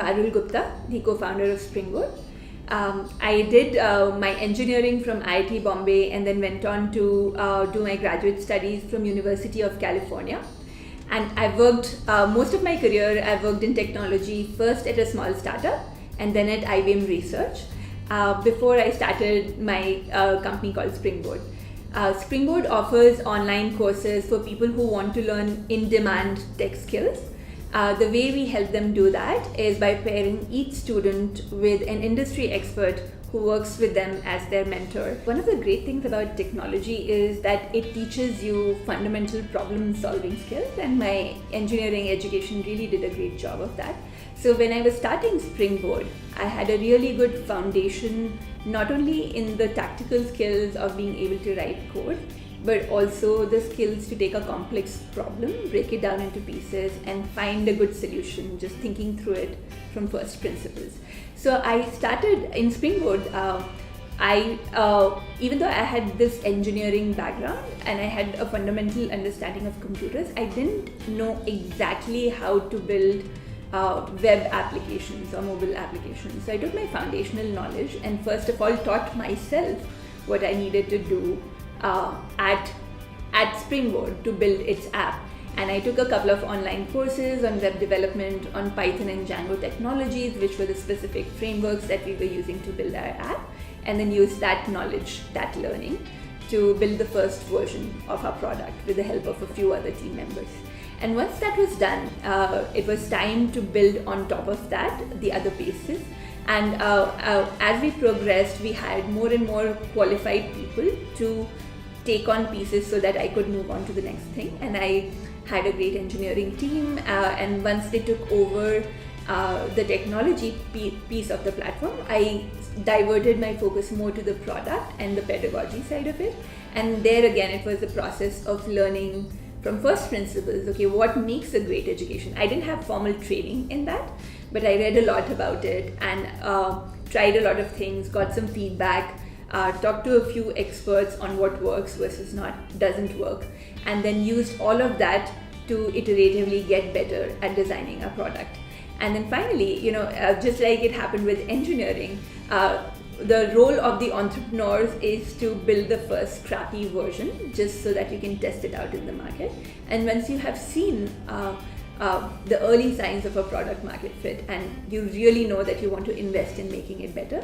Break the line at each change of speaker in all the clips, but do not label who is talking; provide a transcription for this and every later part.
Parul Gupta, the co-founder of Springboard. I did my engineering from IIT Bombay and then went on to do my graduate studies from University of California. And I worked, most of my career, I worked in technology, first at a small startup and then at IBM Research, before I started my company called Springboard. Springboard offers online courses for people who want to learn in-demand tech skills. The way we help them do that is by pairing each student with an industry expert who works with them as their mentor. One of the great things about technology is that it teaches you fundamental problem-solving skills, and my engineering education really did a great job of that. So when I was starting Springboard, I had a really good foundation, not only in the tactical skills of being able to write code, but also the skills to take a complex problem, break it down into pieces, and find a good solution, just thinking through it from first principles. So I started in Springboard. Even though I had this engineering background and I had a fundamental understanding of computers, I didn't know exactly how to build web applications or mobile applications. So I took my foundational knowledge and first of all taught myself what I needed to do at Springboard to build its app. And I took a couple of online courses on web development, on Python and Django technologies, which were the specific frameworks that we were using to build our app, and then used that knowledge, that learning, to build the first version of our product with the help of a few other team members. And once that was done, it was time to build on top of that the other pieces. And as we progressed, we hired more and more qualified people to take on pieces so that I could move on to the next thing. And I had a great engineering team, and once they took over the technology piece of the platform, I diverted my focus more to the product and the pedagogy side of it. And there again, it was a process of learning from first principles, okay, what makes a great education? I didn't have formal training in that, but I read a lot about it and tried a lot of things, got some feedback, talked to a few experts on what works versus doesn't work, and then used all of that to iteratively get better at designing a product. And then finally, just like it happened with engineering, the role of the entrepreneurs is to build the first crappy version just so that you can test it out in the market. And once you have seen the early signs of a product market fit and you really know that you want to invest in making it better,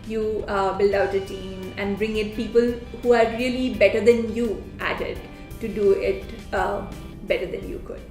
you build out a team and bring in people who are really better than you at it to do it better than you could.